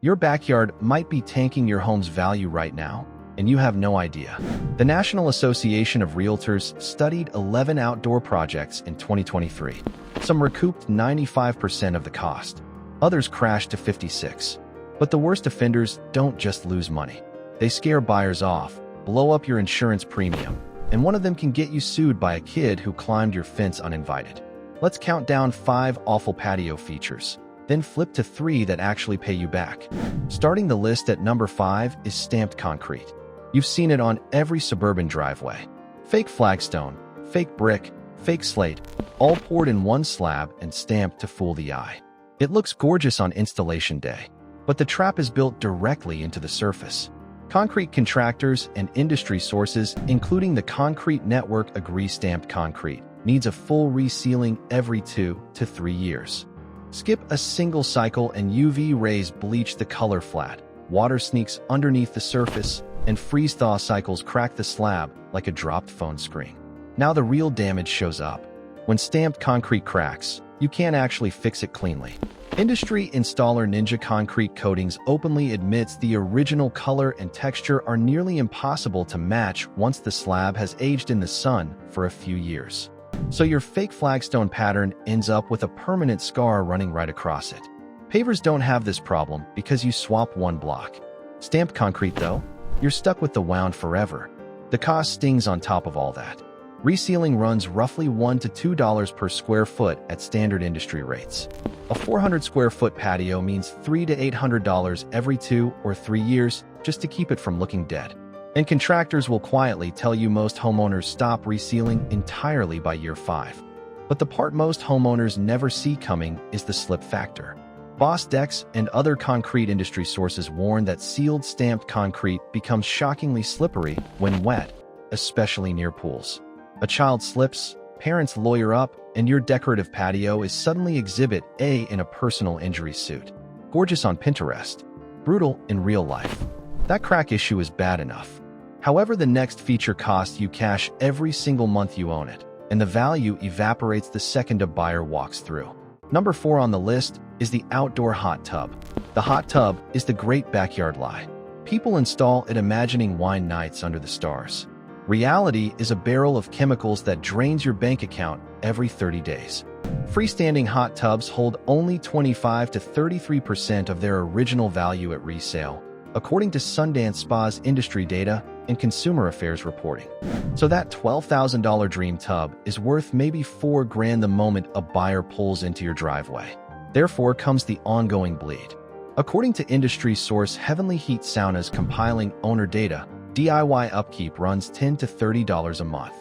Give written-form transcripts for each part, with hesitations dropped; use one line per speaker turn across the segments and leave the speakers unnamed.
Your backyard might be tanking your home's value right now, and you have no idea. The National Association of Realtors studied 11 outdoor projects in 2023. Some recouped 95% of the cost. Others crashed to 56%. But the worst offenders don't just lose money. They scare buyers off, blow up your insurance premium, and one of them can get you sued by a kid who climbed your fence uninvited. Let's count down 5 awful patio features, then flip to 3 that actually pay you back. Starting the list at number 5 is stamped concrete. You've seen it on every suburban driveway. Fake flagstone, fake brick, fake slate, all poured in one slab and stamped to fool the eye. It looks gorgeous on installation day, but the trap is built directly into the surface. Concrete contractors and industry sources, including the Concrete Network, agree stamped concrete needs a full resealing every 2 to 3 years. Skip a single cycle and UV rays bleach the color flat. Water sneaks underneath the surface, and freeze-thaw cycles crack the slab like a dropped phone screen. Now the real damage shows up. When stamped concrete cracks, you can't actually fix it cleanly. Industry installer Ninja Concrete Coatings openly admits the original color and texture are nearly impossible to match once the slab has aged in the sun for a few years. So your fake flagstone pattern ends up with a permanent scar running right across it. Pavers don't have this problem because you swap one block. Stamped concrete, though, you're stuck with the wound forever. The cost stings on top of all that. Resealing runs roughly $1 to $2 per square foot at standard industry rates. A 400 square foot patio means $300 to $800 every 2 or 3 years just to keep it from looking dead. And contractors will quietly tell you most homeowners stop resealing entirely by year 5. But the part most homeowners never see coming is the slip factor. Boss Decks and other concrete industry sources warn that sealed stamped concrete becomes shockingly slippery when wet, especially near pools. A child slips, parents lawyer up, and your decorative patio is suddenly Exhibit A in a personal injury suit. Gorgeous on Pinterest, brutal in real life. That crack issue is bad enough. However, the next feature costs you cash every single month you own it, and the value evaporates the second a buyer walks through. Number 4 on the list is the outdoor hot tub. The hot tub is the great backyard lie. People install it imagining wine nights under the stars. Reality is a barrel of chemicals that drains your bank account every 30 days. Freestanding hot tubs hold only 25 to 33% of their original value at resale, according to Sundance Spa's industry data and Consumer Affairs reporting. So that $12,000 dream tub is worth maybe $4,000 the moment a buyer pulls into your driveway. Therefore comes the ongoing bleed. According to industry source Heavenly Heat Saunas compiling owner data, DIY upkeep runs $10 to $30 a month.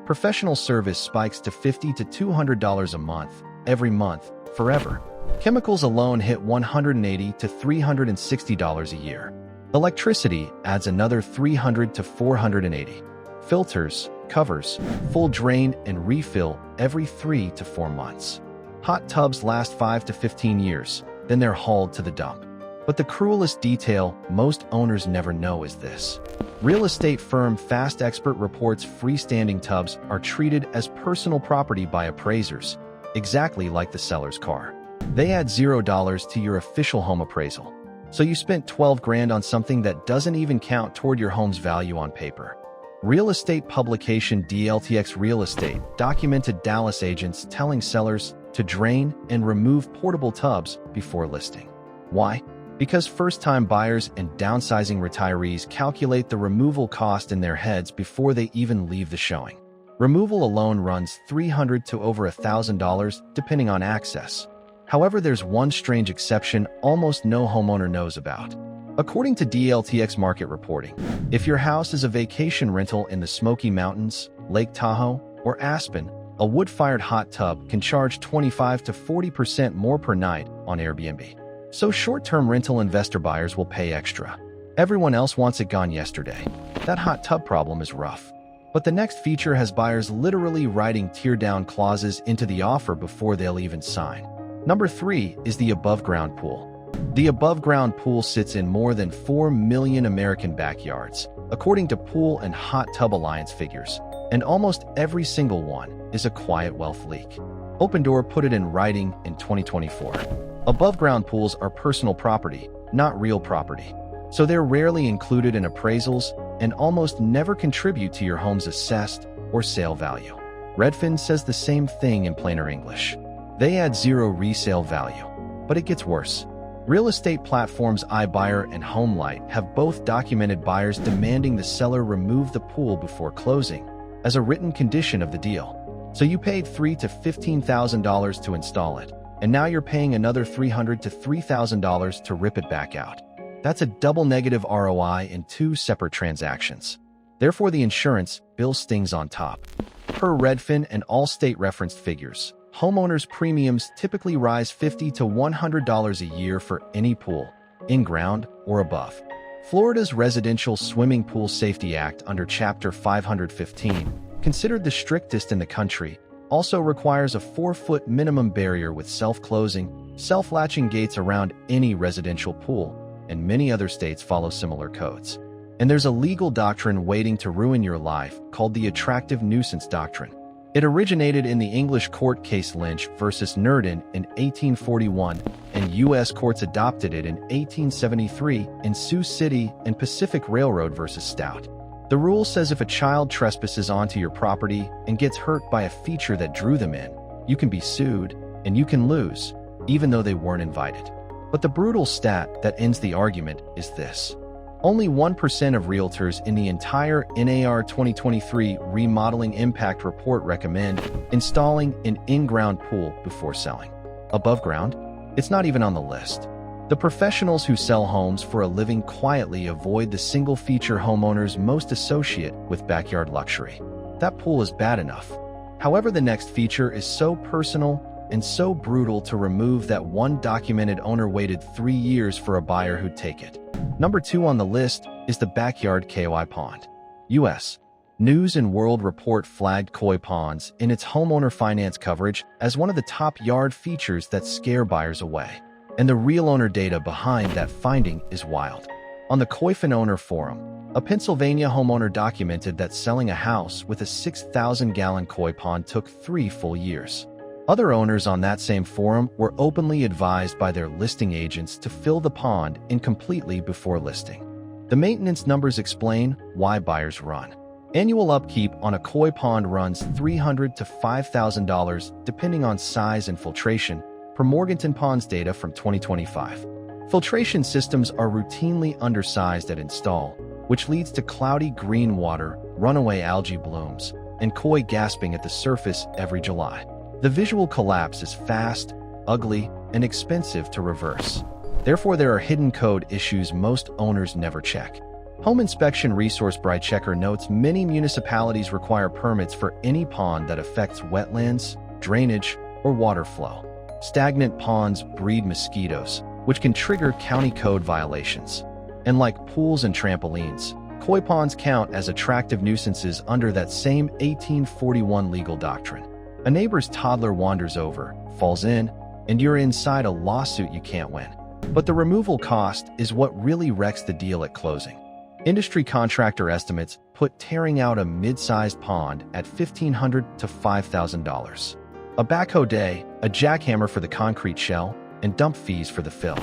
Professional service spikes to $50 to $200 a month, every month, forever. Chemicals alone hit $180 to $360 a year. Electricity adds another $300 to $480. Filters, covers, full drain and refill every 3 to 4 months. Hot tubs last 5 to 15 years, then they're hauled to the dump. But the cruelest detail most owners never know is this. Real estate firm Fast Expert reports freestanding tubs are treated as personal property by appraisers, exactly like the seller's car. They add $0 to your official home appraisal. So you spent $12,000 on something that doesn't even count toward your home's value on paper. Real estate publication DLTX Real Estate documented Dallas agents telling sellers to drain and remove portable tubs before listing. Why? Because first-time buyers and downsizing retirees calculate the removal cost in their heads before they even leave the showing. Removal alone runs $300 to over $1,000 depending on access. However, there's one strange exception almost no homeowner knows about. According to DLTX market reporting, if your house is a vacation rental in the Smoky Mountains, Lake Tahoe, or Aspen, a wood-fired hot tub can charge 25 to 40% more per night on Airbnb. So short-term rental investor buyers will pay extra. Everyone else wants it gone yesterday. That hot tub problem is rough. But the next feature has buyers literally writing tear-down clauses into the offer before they'll even sign. Number 3 is the above-ground pool. The above-ground pool sits in more than 4 million American backyards, according to Pool and Hot Tub Alliance figures, and almost every single one is a quiet wealth leak. Open Door put it in writing in 2024. Above-ground pools are personal property, not real property. So they're rarely included in appraisals and almost never contribute to your home's assessed or sale value. Redfin says the same thing in plainer English. They add zero resale value. But it gets worse. Real estate platforms iBuyer and HomeLight have both documented buyers demanding the seller remove the pool before closing as a written condition of the deal. So you paid $3,000 to $15,000 to install it, and now you're paying another $300 to $3,000 to rip it back out. That's a double negative ROI in two separate transactions. Therefore, the insurance bill stings on top. Per Redfin and Allstate referenced figures, homeowners' premiums typically rise $50 to $100 a year for any pool, in-ground or above. Florida's Residential Swimming Pool Safety Act under Chapter 515, considered the strictest in the country, also requires a 4-foot minimum barrier with self-closing, self-latching gates around any residential pool, and many other states follow similar codes. And there's a legal doctrine waiting to ruin your life called the attractive nuisance doctrine. It originated in the English court case Lynch versus Nurdin in 1841, and U.S. courts adopted it in 1873 in Sioux City and Pacific Railroad versus Stout. The rule says if a child trespasses onto your property and gets hurt by a feature that drew them in, you can be sued, and you can lose, even though they weren't invited. But the brutal stat that ends the argument is this. Only 1% of realtors in the entire NAR 2023 Remodeling Impact Report recommend installing an in-ground pool before selling. Above ground? It's not even on the list. The professionals who sell homes for a living quietly avoid the single feature homeowners most associate with backyard luxury. That pool is bad enough. However, the next feature is so personal and so brutal to remove that one documented owner waited 3 years for a buyer who'd take it. Number 2 on the list is the backyard KOI pond. U.S. News and World Report flagged koi ponds in its homeowner finance coverage as one of the top yard features that scare buyers away. And the real owner data behind that finding is wild. On the Koifin Owner Forum, a Pennsylvania homeowner documented that selling a house with a 6,000-gallon koi pond took 3 full years. Other owners on that same forum were openly advised by their listing agents to fill the pond incompletely before listing. The maintenance numbers explain why buyers run. Annual upkeep on a koi pond runs $300 to $5,000 depending on size and filtration, per Morganton Ponds data from 2025. Filtration systems are routinely undersized at install, which leads to cloudy green water, runaway algae blooms, and koi gasping at the surface every July. The visual collapse is fast, ugly, and expensive to reverse. Therefore, there are hidden code issues most owners never check. Home Inspection Resource Checker notes many municipalities require permits for any pond that affects wetlands, drainage, or water flow. Stagnant ponds breed mosquitoes, which can trigger county code violations. And like pools and trampolines, koi ponds count as attractive nuisances under that same 1841 legal doctrine. A neighbor's toddler wanders over, falls in, and you're inside a lawsuit you can't win. But the removal cost is what really wrecks the deal at closing. Industry contractor estimates put tearing out a mid-sized pond at $1,500 to $5,000. A backhoe day, a jackhammer for the concrete shell, and dump fees for the fill.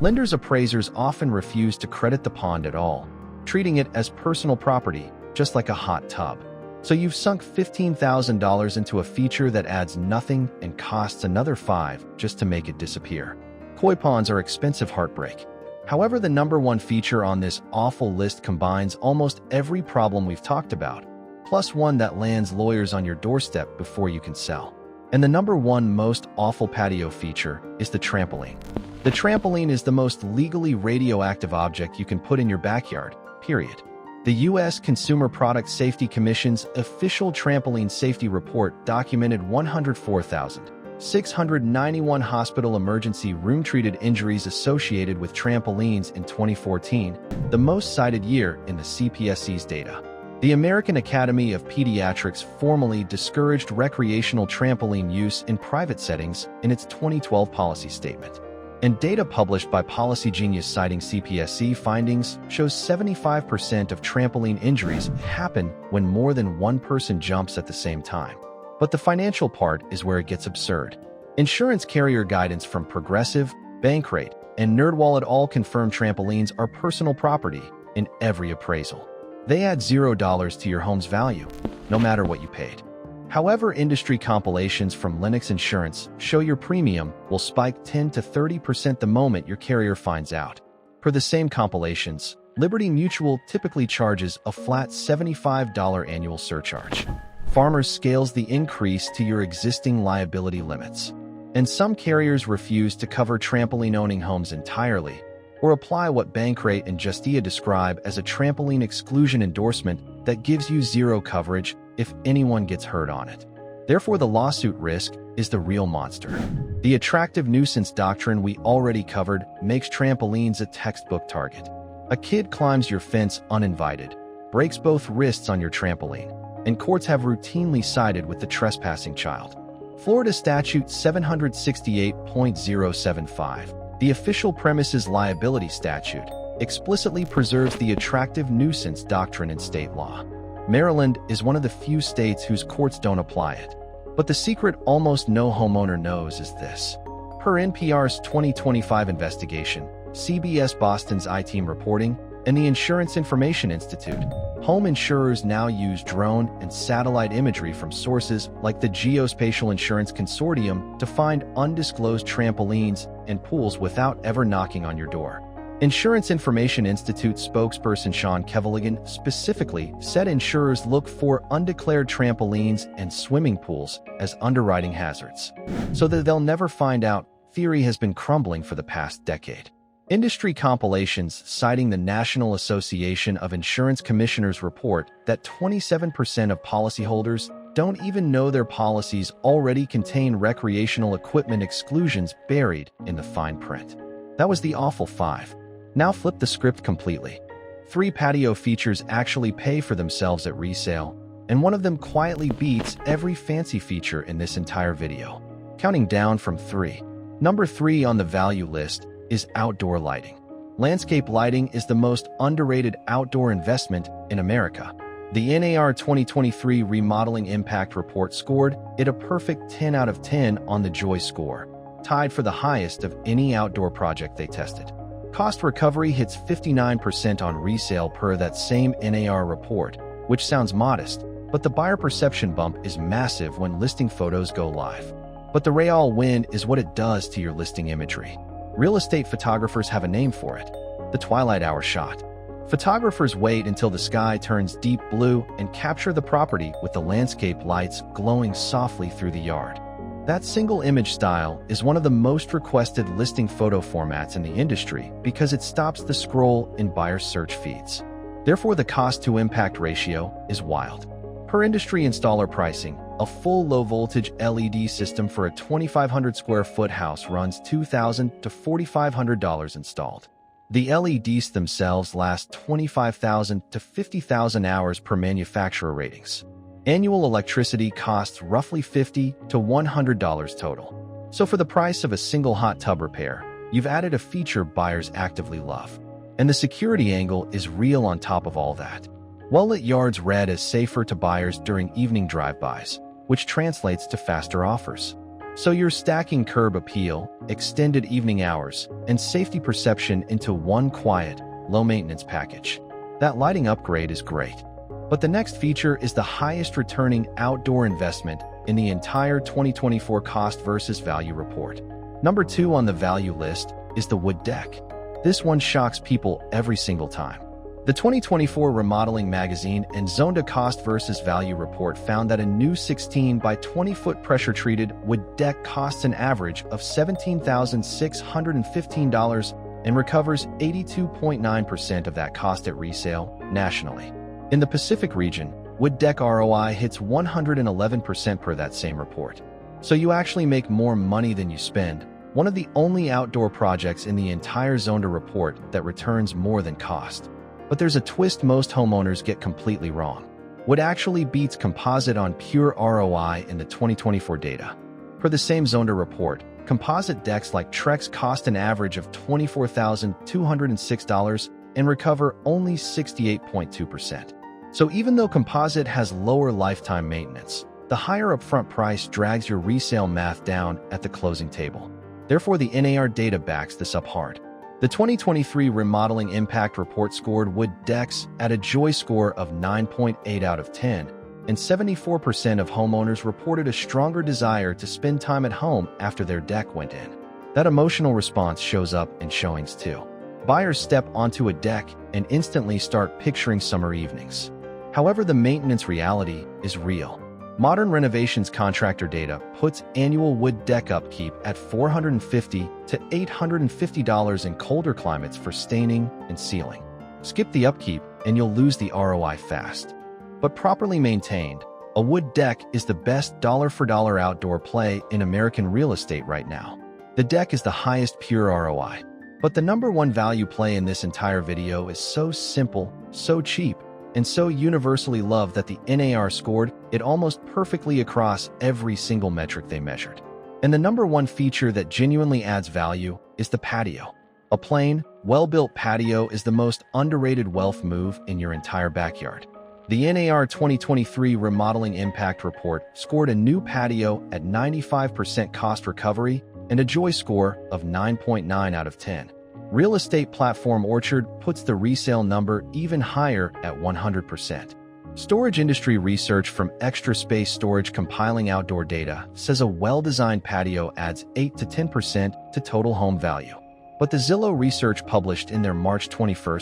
Lenders' appraisers often refuse to credit the pond at all, treating it as personal property, just like a hot tub. So you've sunk $15,000 into a feature that adds nothing and costs another $5,000 just to make it disappear. Koi ponds are expensive heartbreak. However, the number 1 feature on this awful list combines almost every problem we've talked about, plus one that lands lawyers on your doorstep before you can sell. And the number 1 most awful patio feature is the trampoline. The trampoline is the most legally radioactive object you can put in your backyard, period. The U.S. Consumer Product Safety Commission's official trampoline safety report documented 104,691 hospital emergency room-treated injuries associated with trampolines in 2014, the most cited year in the CPSC's data. The American Academy of Pediatrics formally discouraged recreational trampoline use in private settings in its 2012 policy statement. And data published by Policy Genius citing CPSC findings shows 75% of trampoline injuries happen when more than one person jumps at the same time. But the financial part is where it gets absurd. Insurance carrier guidance from Progressive, Bankrate, and NerdWallet all confirm trampolines are personal property in every appraisal. They add $0 to your home's value, no matter what you paid. However, industry compilations from Linux Insurance show your premium will spike 10 to 30% the moment your carrier finds out. Per the same compilations, Liberty Mutual typically charges a flat $75 annual surcharge. Farmers scales the increase to your existing liability limits. And some carriers refuse to cover trampoline-owning homes entirely, or apply what Bankrate and Justia describe as a trampoline exclusion endorsement that gives you zero coverage if anyone gets hurt on it. Therefore, the lawsuit risk is the real monster. The attractive nuisance doctrine we already covered makes trampolines a textbook target. A kid climbs your fence uninvited, breaks both wrists on your trampoline, and courts have routinely sided with the trespassing child. Florida Statute 768.075, the official premises liability statute, explicitly preserves the attractive nuisance doctrine in state law. Maryland is one of the few states whose courts don't apply it. But the secret almost no homeowner knows is this. Per NPR's 2025 investigation, CBS Boston's I-Team reporting, and the Insurance Information Institute, home insurers now use drone and satellite imagery from sources like the Geospatial Insurance Consortium to find undisclosed trampolines and pools without ever knocking on your door. Insurance Information Institute spokesperson Sean Kevaligan specifically said insurers look for undeclared trampolines and swimming pools as underwriting hazards, so that they'll never find out. Theory has been crumbling for the past decade. Industry compilations citing the National Association of Insurance Commissioners report that 27% of policyholders don't even know their policies already contain recreational equipment exclusions buried in the fine print. That was the awful 5. Now flip the script completely. 3 patio features actually pay for themselves at resale, and one of them quietly beats every fancy feature in this entire video. Counting down from 3. Number 3 on the value list is outdoor lighting. Landscape lighting is the most underrated outdoor investment in America. The NAR 2023 Remodeling Impact Report scored it a perfect 10 out of 10 on the Joy score, tied for the highest of any outdoor project they tested. Cost recovery hits 59% on resale per that same NAR report, which sounds modest, but the buyer perception bump is massive when listing photos go live. But the real win is what it does to your listing imagery. Real estate photographers have a name for it: the twilight hour shot. Photographers wait until the sky turns deep blue and capture the property with the landscape lights glowing softly through the yard. That single image style is one of the most requested listing photo formats in the industry because it stops the scroll in buyer search feeds. Therefore, the cost-to-impact ratio is wild. Per industry installer pricing, a full low-voltage LED system for a 2,500 square foot house runs $2,000 to $4,500 installed. The LEDs themselves last 25,000 to 50,000 hours per manufacturer ratings. Annual electricity costs roughly $50 to $100 total. So for the price of a single hot tub repair, you've added a feature buyers actively love. And the security angle is real on top of all that. Well-lit yards read as safer to buyers during evening drive-bys, which translates to faster offers. So you're stacking curb appeal, extended evening hours, and safety perception into one quiet, low-maintenance package. That lighting upgrade is great. But the next feature is the highest returning outdoor investment in the entire 2024 cost versus value report. Number 2 on the value list is the wood deck. This one shocks people every single time. The 2024 Remodeling Magazine and Zonda Cost versus Value report found that a new 16 by 20 foot pressure-treated wood deck costs an average of $17,615 and recovers 82.9% of that cost at resale nationally. In the Pacific region, wood deck ROI hits 111% per that same report. So you actually make more money than you spend, one of the only outdoor projects in the entire Zonda report that returns more than cost. But there's a twist most homeowners get completely wrong. Wood actually beats composite on pure ROI in the 2024 data. Per the same Zonda report, composite decks like Trex cost an average of $24,206 and recover only 68.2%. So even though composite has lower lifetime maintenance, the higher upfront price drags your resale math down at the closing table. Therefore, the NAR data backs this up hard. The 2023 Remodeling Impact Report scored wood decks at a joy score of 9.8 out of 10, and 74% of homeowners reported a stronger desire to spend time at home after their deck went in. That emotional response shows up in showings too. Buyers step onto a deck and instantly start picturing summer evenings. However, the maintenance reality is real. Modern renovations contractor data puts annual wood deck upkeep at $450 to $850 in colder climates for staining and sealing. Skip the upkeep and you'll lose the ROI fast. But properly maintained, a wood deck is the best dollar-for-dollar outdoor play in American real estate right now. The deck is the highest pure ROI. But the number one value play in this entire video is so simple, so cheap, and so universally loved that the NAR scored it almost perfectly across every single metric they measured. And the number one feature that genuinely adds value is the patio. A plain, well-built patio is the most underrated wealth move in your entire backyard. The NAR 2023 Remodeling Impact Report scored a new patio at 95% cost recovery and a joy score of 9.9 out of 10. Real estate platform Orchard puts the resale number even higher at 100%. Storage industry research from Extra Space Storage compiling outdoor data says a well-designed patio adds 8 to 10% to total home value. But the Zillow research published in their March 21,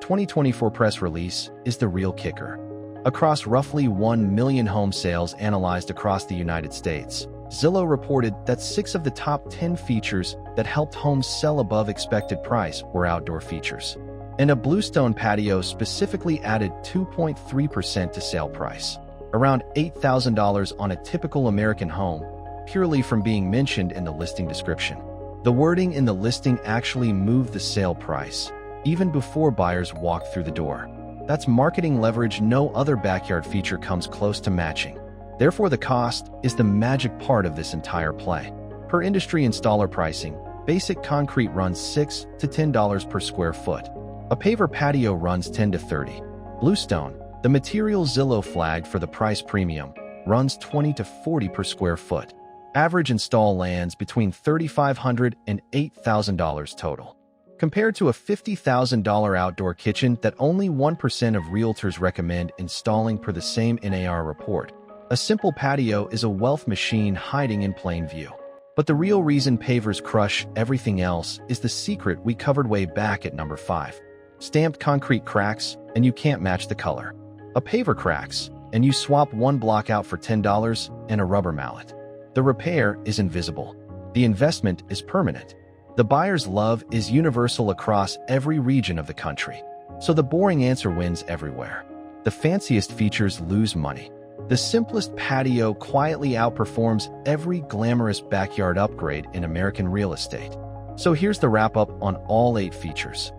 2024 press release is the real kicker. Across roughly 1 million home sales analyzed across the United States, Zillow reported that 6 of the top 10 features that helped homes sell above expected price were outdoor features. And a bluestone patio specifically added 2.3% to sale price, around $8,000 on a typical American home, purely from being mentioned in the listing description. The wording in the listing actually moved the sale price, even before buyers walked through the door. That's marketing leverage no other backyard feature comes close to matching. Therefore, the cost is the magic part of this entire play. Per industry installer pricing, basic concrete runs $6 to $10 per square foot. A paver patio runs $10 to $30. Bluestone, the material Zillow flagged for the price premium, runs $20 to $40 per square foot. Average install lands between $3,500 and $8,000 total. Compared to a $50,000 outdoor kitchen that only 1% of realtors recommend installing per the same NAR report, a simple patio is a wealth machine hiding in plain view. But the real reason pavers crush everything else is the secret we covered way back at number 5. Stamped concrete cracks, and you can't match the color. A paver cracks, and you swap one block out for $10 and a rubber mallet. The repair is invisible. The investment is permanent. The buyer's love is universal across every region of the country. So the boring answer wins everywhere. The fanciest features lose money. The simplest patio quietly outperforms every glamorous backyard upgrade in American real estate. So here's the wrap-up on all 8 features.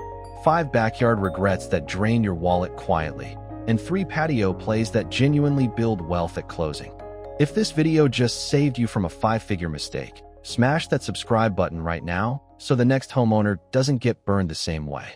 5 backyard regrets that drain your wallet quietly, and 3 patio plays that genuinely build wealth at closing. If this video just saved you from a 5-figure mistake, smash that subscribe button right now so the next homeowner doesn't get burned the same way.